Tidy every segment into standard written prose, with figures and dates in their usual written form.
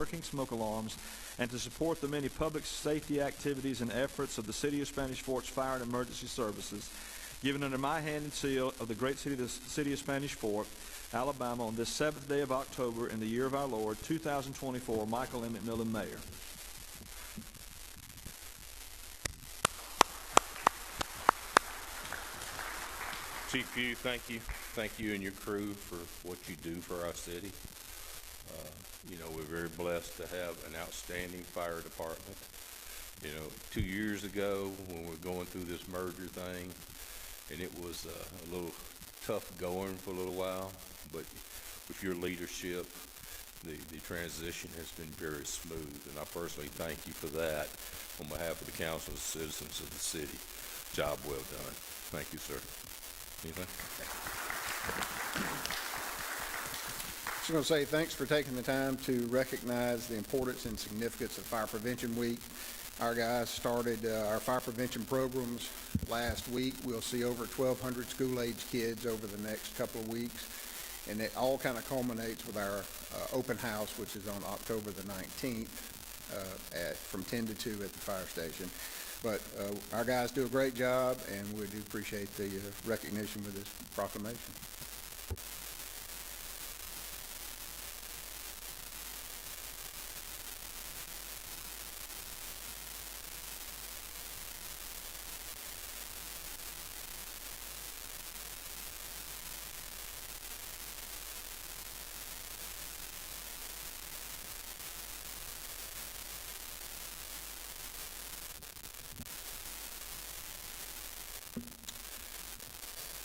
working smoke alarms, and to support the many public safety activities and efforts of the City of Spanish Fort's Fire and Emergency Services, given under my hand and seal of the great city of Spanish Fort, Alabama, on this 7th day of October in the year of our Lord, 2024, Michael M. McMillan, Mayor. Chief Pugh, thank you. Thank you and your crew for what you do for our city. We're very blessed to have an outstanding fire department. 2 years ago when we were going through this merger thing, and it was a little tough going for a little while, but with your leadership, the transition has been very smooth, and I personally thank you for that on behalf of the council and citizens of the city. Job well done. Thank you, sir. Anything? Just going to say thanks for taking the time to recognize the importance and significance of Fire Prevention Week. Our guys started our fire prevention programs last week. We'll see over 1,200 school-age kids over the next couple of weeks, and it all kind of culminates with our open house, which is on October the 19th from 10 to 2 at the fire station. But our guys do a great job, and we do appreciate the recognition with this proclamation.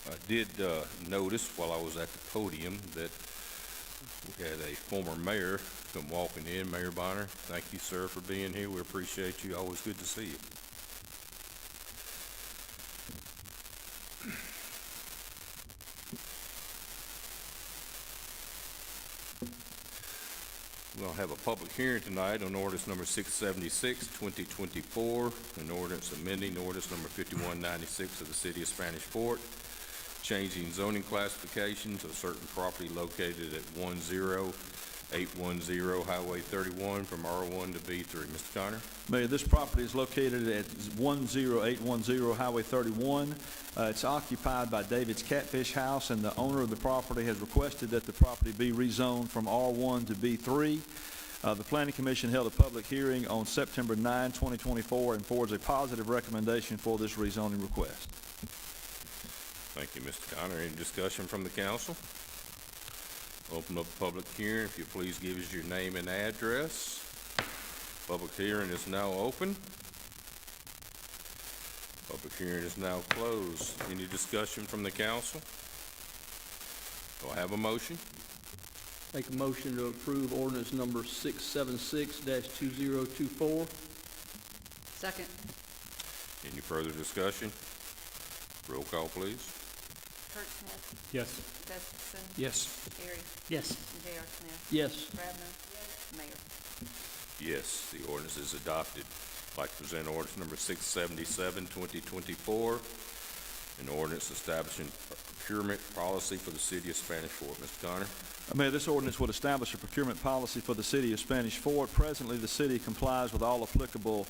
I did notice while I was at the podium that we had a former mayor come walking in. Mayor Bonner, thank you, sir, for being here. We appreciate you. Always good to see you. We'll have a public hearing tonight on ordinance number 676, 2024, an ordinance amending ordinance number 5196 of the City of Spanish Fort, changing zoning classifications of certain property located at 10810 Highway 31 from R1 to B3. Mr. Connor? Mayor, this property is located at 10810 Highway 31. It's occupied by David's Catfish House, and the owner of the property has requested that the property be rezoned from R1 to B3. The Planning Commission held a public hearing on September 9, 2024, and forwards a positive recommendation for this rezoning request. Thank you, Mr. Connor. Any discussion from the council? Open up the public hearing. If you please give us your name and address. Public hearing is now open. Public hearing is now closed. Any discussion from the council? Do I have a motion? Make a motion to approve ordinance number 676-2024. Second. Any further discussion? Roll call, please. Kurt Smith. Yes. Gustafson. Yes. Terry. Yes. J.R. Smith. Yes. Bradner. Mayor. Yes, the ordinance is adopted. I'd like to present ordinance number 677, 2024, an ordinance establishing a procurement policy for the City of Spanish Fort. Mr. Connor? Mayor, this ordinance would establish a procurement policy for the City of Spanish Fort. Presently, the city complies with all applicable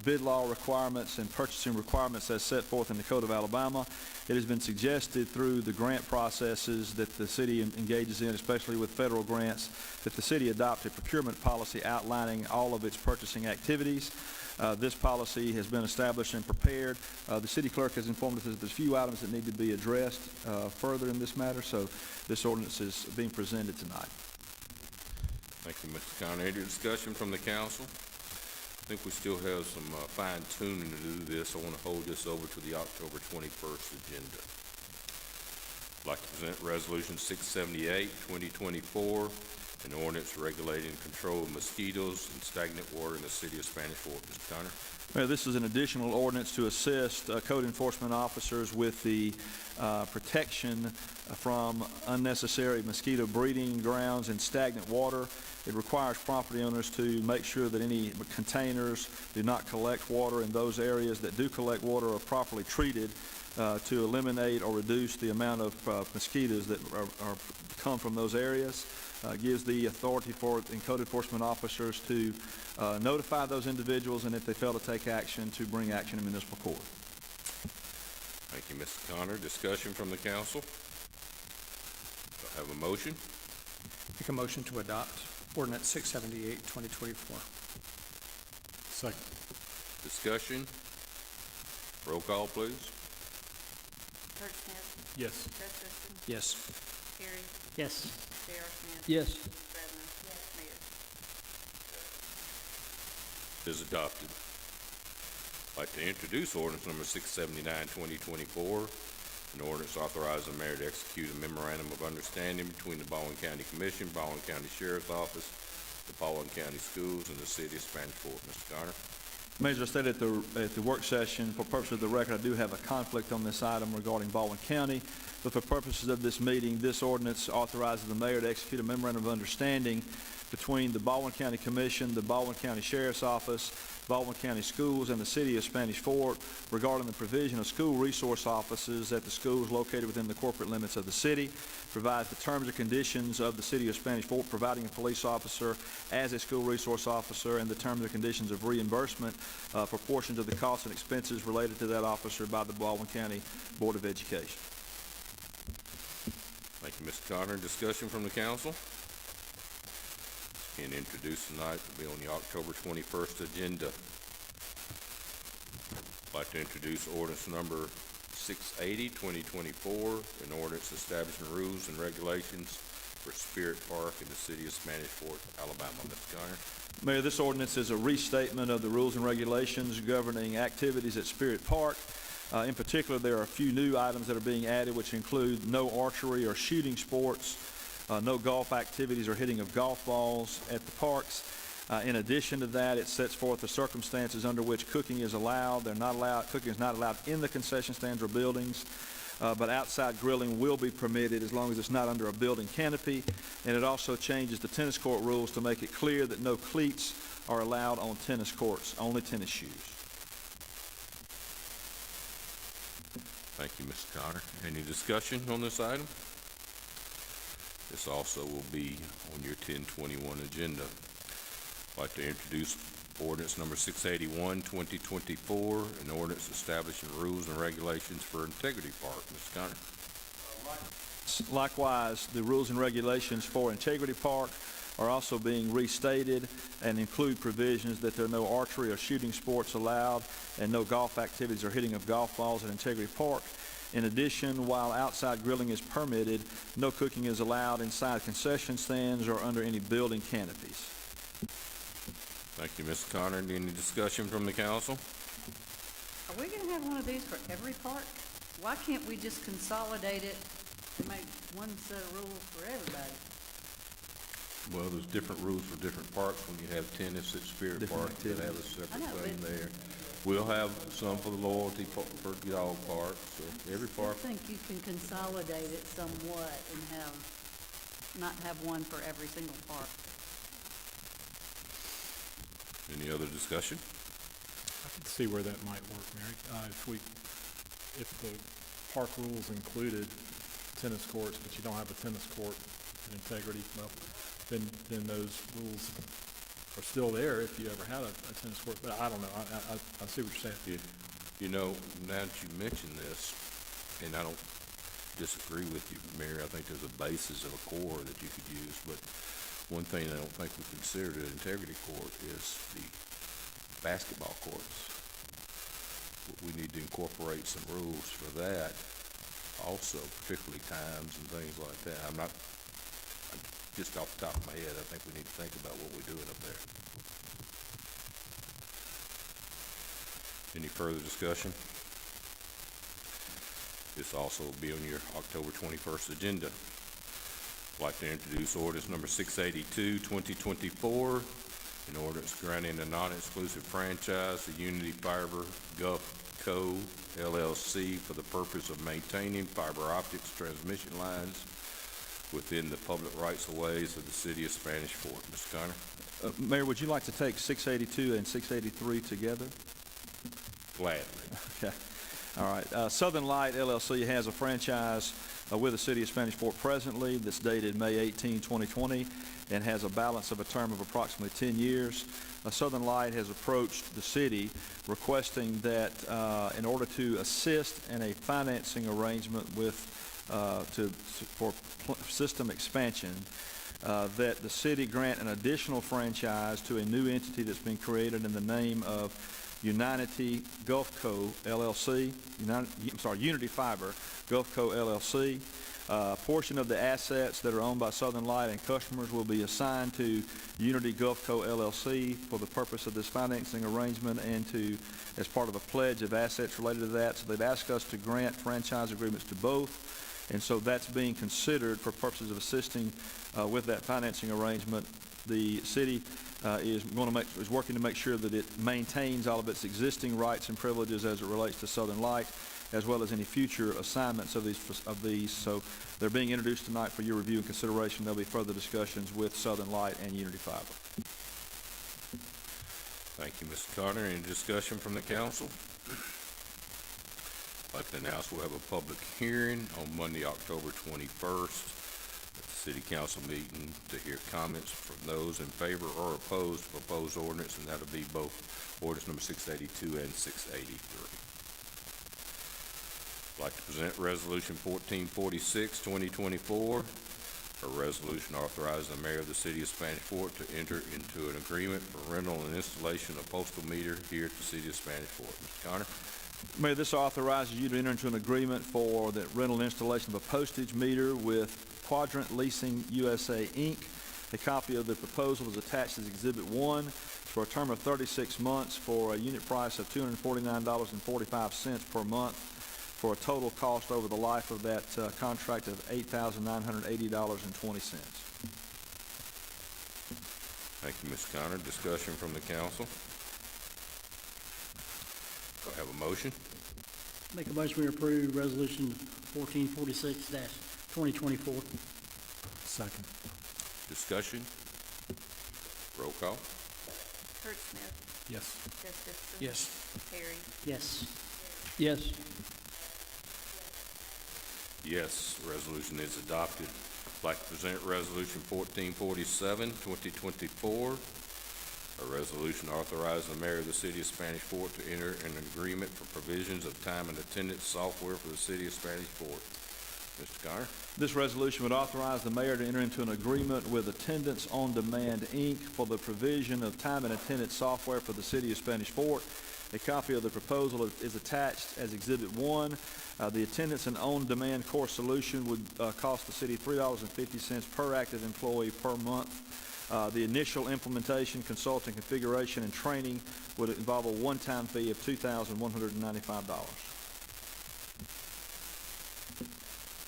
bid law requirements and purchasing requirements as set forth in the Code of Alabama. It has been suggested through the grant processes that the city engages in, especially with federal grants, that the city adopt a procurement policy outlining all of its purchasing activities. This policy has been established and prepared. The city clerk has informed us that there's a few items that need to be addressed further in this matter, so this ordinance is being presented tonight. Thank you, Mr. Connor. Any discussion from the council? I think we still have some fine-tuning to do this. I want to hold this over to the October 21st agenda. I'd like to present Resolution 678, 2024, an ordinance regulating control of mosquitoes and stagnant water in the City of Spanish Fort. Mr. Connor? Mayor, this is an additional ordinance to assist code enforcement officers with the protection from unnecessary mosquito breeding grounds and stagnant water. It requires property owners to make sure that any containers do not collect water, and those areas that do collect water are properly treated to eliminate or reduce the amount of mosquitoes that come from those areas. Gives the authority for code enforcement officers to notify those individuals, and if they fail to take action, to bring action in municipal court. Thank you, Mr. Connor. Discussion from the council. Do I have a motion? Make a motion to adopt ordinance 678, 2024. Second. Discussion. Roll call, please. Kurt Smith, Yes. Gus Grissom, Yes. Terry, Yes. J.R. Smith. Yes. Brennan. Mayor. Is adopted. I'd like to introduce ordinance number 679, 2024, an ordinance authorizing the mayor to execute a memorandum of understanding between the Baldwin County Commission, Baldwin County Sheriff's Office, the Baldwin County Schools, and the City of Spanish Fort. Mr. Connor. Mayor, as I stated at the work session, for purposes of the record, I do have a conflict on this item regarding Baldwin County, but for purposes of this meeting, this ordinance authorizes the mayor to execute a memorandum of understanding between the Baldwin County Commission, the Baldwin County Sheriff's Office, Baldwin County Schools, and the City of Spanish Fort regarding the provision of school resource offices at the schools located within the corporate limits of the city, provides the terms and conditions of the City of Spanish Fort providing a police officer as a school resource officer, and the terms and conditions of reimbursement for portions of the costs and expenses related to that officer by the Baldwin County Board of Education. Thank you, Mr. Connor. Discussion from the council. And introduced tonight will be on the October 21st agenda. I'd like to introduce ordinance number 680, 2024, an ordinance establishing rules and regulations for Spirit Park in the City of Spanish Fort, Alabama. Mr. Connor. Mayor, this ordinance is a restatement of the rules and regulations governing activities at Spirit Park. In particular, there are a few new items that are being added, which include no archery or shooting sports, no golf activities or hitting of golf balls at the parks. In addition to that, it sets forth the circumstances under which cooking is allowed. Cooking is not allowed in the concession stands or buildings, but outside grilling will be permitted as long as it's not under a building canopy. And it also changes the tennis court rules to make it clear that no cleats are allowed on tennis courts, only tennis shoes. Thank you, Mr. Connor. Any discussion on this item? This also will be on your 1021 agenda. I'd like to introduce ordinance number 681, 2024, an ordinance establishing rules and regulations for Integrity Park. Mr. Connor. Likewise, the rules and regulations for Integrity Park are also being restated and include provisions that there are no archery or shooting sports allowed and no golf activities or hitting of golf balls at Integrity Park. In addition, while outside grilling is permitted, no cooking is allowed inside concession stands or under any building canopies. Thank you, Mr. Connor. Any discussion from the council? Are we gonna have one of these for every park? Why can't we just consolidate it and make one set of rules for everybody? Well, there's different rules for different parks. When you have tennis at Spirit Different Park, you have a activities. separate I know, thing but- there. We'll have some for the loyalty for dog park, so every I park. think you can consolidate it somewhat and not have one for every single park. Any other discussion? I can see where that might work, Mary. If the park rules included tennis courts, but you don't have a tennis court in Integrity, well, then those rules are still there if you ever had a tennis court. But I don't know. I see what you're saying. You know, now that you mention this, and I don't disagree with you, Mary, I think there's a basis of a core that you could use, but one thing I don't think we considered at Integrity Court is the basketball courts. We need to incorporate some rules for that also, particularly times and things like that. Just off the top of my head, I think we need to think about what we're doing up there. Any further discussion? This also will be on your October 21st agenda. I'd like to introduce ordinance number 682, 2024, an ordinance granting a non-exclusive franchise to Unity Fiber Gulf Co. LLC for the purpose of maintaining fiber optics transmission lines within the public rights-of-ways of the City of Spanish Fort. Mr. Connor? Mayor, would you like to take 682 and 683 together? Gladly. Okay. All right. Southern Light LLC has a franchise with the City of Spanish Fort presently that's dated May 18, 2020, and has a balance of a term of approximately 10 years. Southern Light has approached the city requesting that in order to assist in a financing arrangement for system expansion, that the city grant an additional franchise to a new entity that's been created in the name of Unity Gulfco LLC, Unity Fiber Gulfco LLC. A portion of the assets that are owned by Southern Light and customers will be assigned to Unity Gulfco LLC for the purpose of this financing arrangement and as part of a pledge of assets related to that. So they've asked us to grant franchise agreements to both, and so that's being considered for purposes of assisting with that financing arrangement. The city is working to make sure that it maintains all of its existing rights and privileges as it relates to Southern Light, as well as any future assignments of these. So they're being introduced tonight for your review and consideration. There'll be further discussions with Southern Light and Unity Fiber. Thank you, Mr. Carter. Any discussion from the council? I'd like to announce we'll have a public hearing on Monday, October 21st at the City Council meeting to hear comments from those in favor or opposed to proposed ordinance, and that'll be both ordinance number 682 and 683. I'd like to present Resolution 1446, 2024, a resolution authorizing the mayor of the City of Spanish Fort to enter into an agreement for rental and installation of postal meter here at the City of Spanish Fort. Mr. Connor? Mayor, this authorizes you to enter into an agreement for the rental and installation of a postage meter with Quadrant Leasing USA, Inc. A copy of the proposal is attached as Exhibit 1 for a term of 36 months for a unit price of $249.45 per month, for a total cost over the life of that contract of $8,980.20. Thank you, Mr. Connor. Discussion from the council. Do I have a motion? Make a motion we approve Resolution 1446-2024. Second. Discussion? Roll call? Kurt Smith, Yes. Jeff Gibson. Yes. Terry, Yes. Yes. Yes, resolution is adopted. I'd like to present Resolution 1447, 2024, a resolution authorizing the mayor of the City of Spanish Fort to enter an agreement for provisions of time and attendance software for the City of Spanish Fort. Mr. Connor? This resolution would authorize the mayor to enter into an agreement with Attendance on Demand, Inc. for the provision of time and attendance software for the City of Spanish Fort. A copy of the proposal is attached as Exhibit 1. The attendance and on-demand core solution would cost the city $3.50 per active employee per month. The initial implementation, consulting, configuration, and training would involve a one-time fee of $2,195.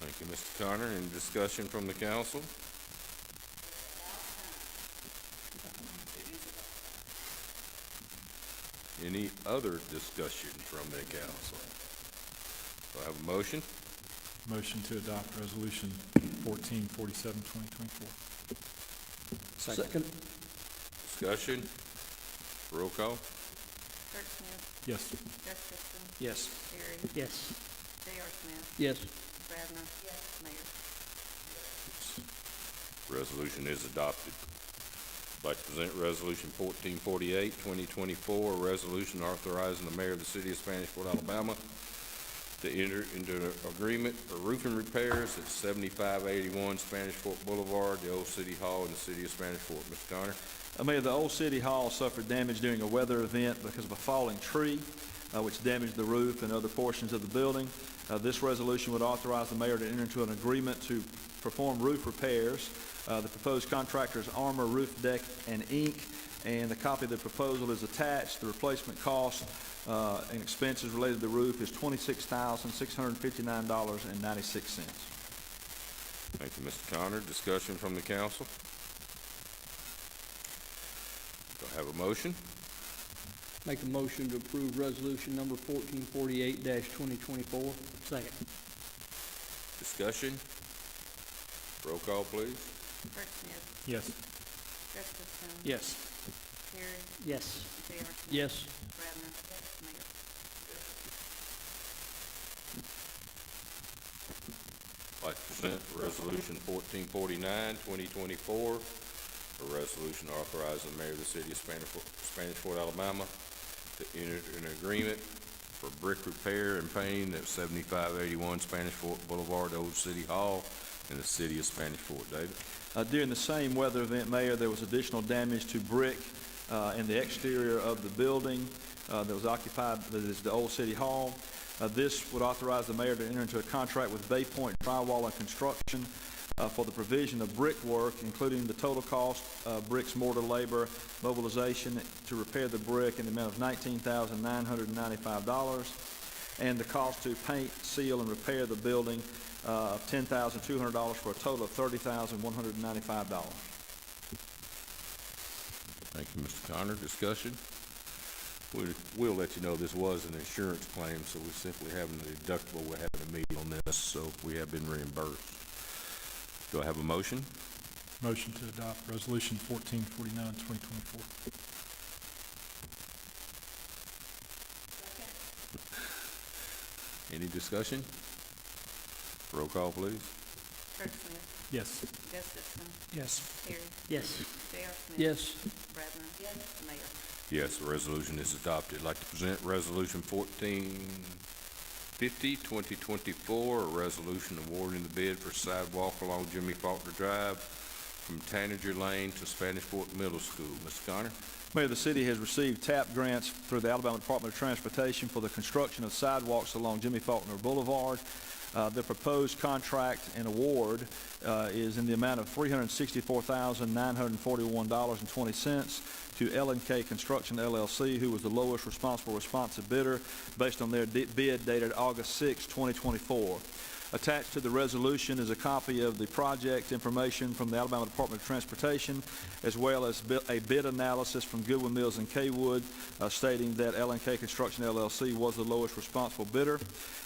Thank you, Mr. Connor. Any discussion from the council? Any other discussion from the council? Do I have a motion? Motion to adopt Resolution 1447, 2024. Second. Discussion? Roll call? Kurt Smith, Yes. Jeff Gibson. Yes. Terry, Yes. J.R. Smith, Yes. Bradner. Mayor. Resolution is adopted. I'd like to present Resolution 1448, 2024, a resolution authorizing the mayor of the City of Spanish Fort, Alabama to enter into an agreement for roofing repairs at 7581 Spanish Fort Boulevard, the old City Hall in the City of Spanish Fort. Mr. Connor? Mayor, the old City Hall suffered damage during a weather event because of a falling tree, which damaged the roof and other portions of the building. This resolution would authorize the mayor to enter into an agreement to perform roof repairs. The proposed contractor is Armor Roof Deck and Inc., and a copy of the proposal is attached. The replacement cost and expenses related to the roof is $26,659.96. Thank you, Mr. Connor. Discussion from the council? Do I have a motion? Make a motion to approve resolution number 1448-2024. Second. Discussion? Roll call, please. Kurt Smith, Yes. Jeff Gibson. Yes. Terry, Yes. J.R. Smith. Yes. Bradner. Mayor. present Resolution 1449, 2024, a resolution authorizing the mayor of the city of Spanish Fort, Alabama to enter an agreement for brick repair and painting at 7581 Spanish Fort Boulevard, Old City Hall, in the city of Spanish Fort. David? During the same weather event, Mayor, there was additional damage to brick in the exterior of the building that was occupied, that is the Old City Hall. This would authorize the mayor to enter into a contract with Bay Point Drywall and Construction for the provision of brickwork, including the total cost of bricks, mortar, labor, mobilization to repair the brick in the amount of $19,995, and the cost to paint, seal, and repair the building of $10,200 for a total of $30,195. Thank you, Mr. Connor. Discussion? We'll let you know this was an insurance claim, so we're simply having the deductible. We're having a meeting on this, so we have been reimbursed. Do I have a motion? Motion to adopt Resolution 1449, 2024. Any discussion? Roll call, please. Kurt Smith, Yes. Gustafson, Yes. Terry, Yes. J.R. Smith. Yes. Bradner. Yes. Mayor. Yes, the resolution is adopted. I'd like to present Resolution 1450, 2024, a resolution awarding the bid for sidewalk along Jimmy Faulkner Drive from Tanager Lane to Spanish Fort Middle School. Mr. Connor? Mayor, the city has received TAP grants through the Alabama Department of Transportation for the construction of sidewalks along Jimmy Faulkner Boulevard. The proposed contract and award is in the amount of $364,941.20 to L&K Construction LLC, who was the lowest responsive bidder based on their bid dated August 6, 2024. Attached to the resolution is a copy of the project information from the Alabama Department of Transportation, as well as a bid analysis from Goodwin Mills and Kaywood stating that L&K Construction LLC was the lowest responsible bidder.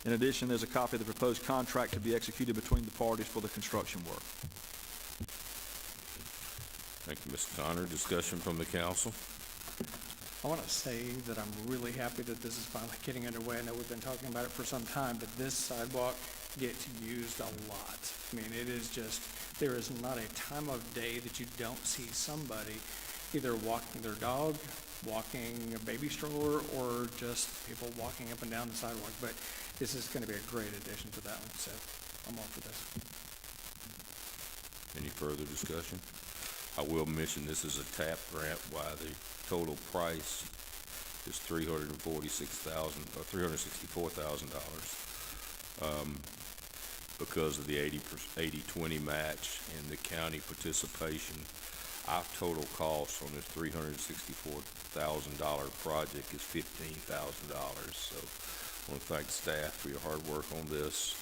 In addition, there's a copy of the proposed contract to be executed between the parties for the construction work. Thank you, Mr. Connor. Discussion from the council? I want to say that I'm really happy that this is finally getting underway. I know we've been talking about it for some time, but this sidewalk gets used a lot. I mean, it is just, there is not a time of day that you don't see somebody either walking their dog, walking a baby stroller, or just people walking up and down the sidewalk. But this is going to be a great addition to that one, so I'm all for this. Any further discussion? I will mention this is a TAP grant. Why the total price is $364,000 because of the 80-20 match and the county participation. Our total cost on this $364,000 project is $15,000. So I want to thank the staff for your hard work on this,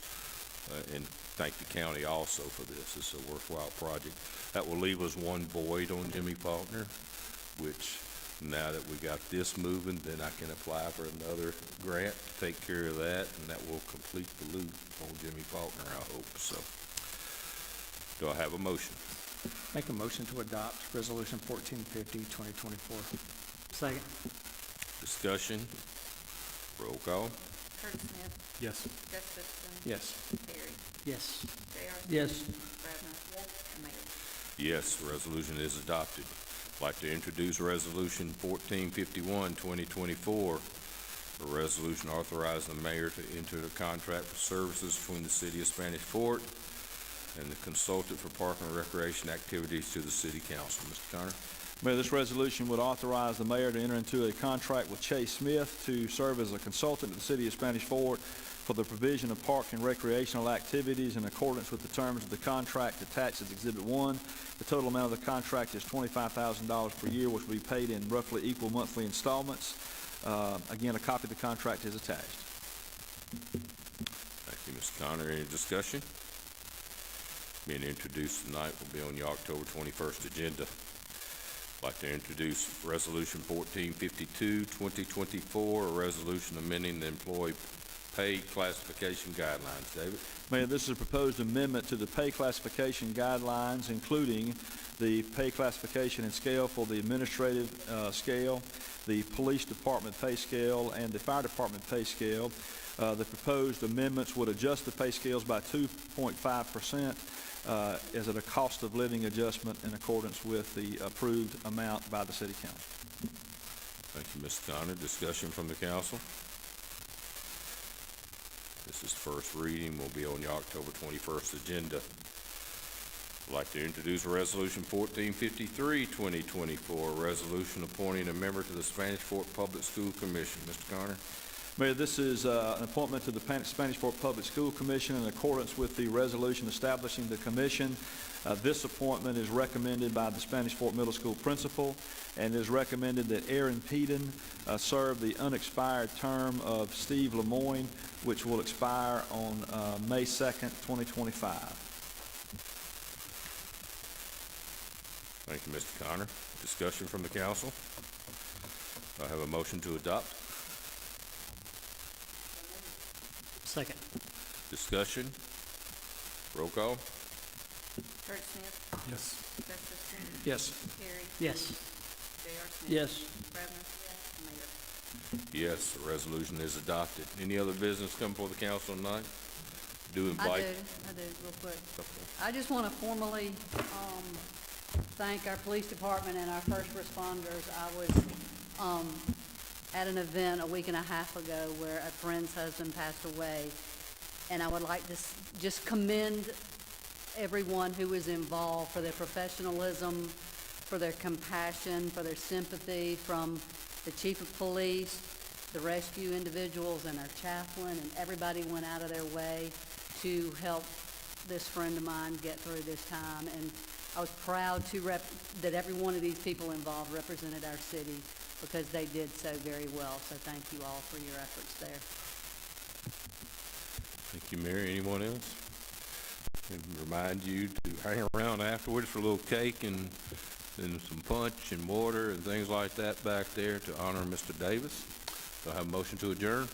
and thank the county also for this. It's a worthwhile project. That will leave us one void on Jimmy Faulkner, which now that we got this moving, then I can apply for another grant to take care of that, and that will complete the loop on Jimmy Faulkner, I hope. So, do I have a motion? Make a motion to adopt Resolution 1450, 2024. Second. Discussion? Roll call? Kurt Smith, Yes. Gustafson. Yes. Terry, Yes. J.R. Smith. Yes. Bradner. Yes. Mayor. Yes, the resolution is adopted. I'd like to introduce Resolution 1451, 2024, a resolution authorizing the mayor to enter a contract for services between the city of Spanish Fort and the consultant for park and recreation activities to the city council. Mr. Connor? Mayor, this resolution would authorize the mayor to enter into a contract with Chase Smith to serve as a consultant to the city of Spanish Fort for the provision of park and recreational activities in accordance with the terms of the contract attached as Exhibit 1. The total amount of the contract is $25,000 per year, which will be paid in roughly equal monthly installments. Again, a copy of the contract is attached. Thank you, Mr. Connor. Any discussion? Being introduced tonight will be on your October 21st agenda. I'd like to introduce Resolution 1452, 2024, a resolution amending the employee pay classification guidelines. David? Mayor, this is a proposed amendment to the pay classification guidelines, including the pay classification and scale for the administrative scale, the police department pay scale, and the fire department pay scale. The proposed amendments would adjust the pay scales by 2.5% as a cost of living adjustment in accordance with the approved amount by the City Council. Thank you, Mr. Connor. Discussion from the council. This is first reading, will be on the October 21st agenda. I'd like to introduce Resolution 1453, 2024, a resolution appointing a member to the Spanish Fort Public School Commission. Mr. Connor? Mayor, this is an appointment to the Spanish Fort Public School Commission in accordance with the resolution establishing the commission. This appointment is recommended by the Spanish Fort Middle School principal, and it is recommended that Aaron Peden serve the unexpired term of Steve Lemoyne, which will expire on May 2nd, 2025. Thank you, Mr. Connor. Discussion from the council. I have a motion to adopt. Second. Discussion. Roll call. Curtis Smith, Yes. Gustafson, Yes. Terry, Yes. J.R. Smith. Yes. Bradner. Mayor. Yes, the resolution is adopted. Any other business come before the council tonight? Do I invite. do, real quick. I just want to formally thank our police department and our first responders. I was at an event a week and a half ago where a friend's husband passed away, and I would like to just commend everyone who was involved for their professionalism, for their compassion, for their sympathy, from the chief of police, the rescue individuals, and our chaplain, and everybody went out of their way to help this friend of mine get through this time. And I was proud that every one of these people involved represented our city, because they did so very well. So thank you all for your efforts there. Thank you, Mary. Anyone else? And remind you to hang around afterwards for a little cake and some punch and water and things like that back there to honor Mr. Davis. Do I have a motion to adjourn?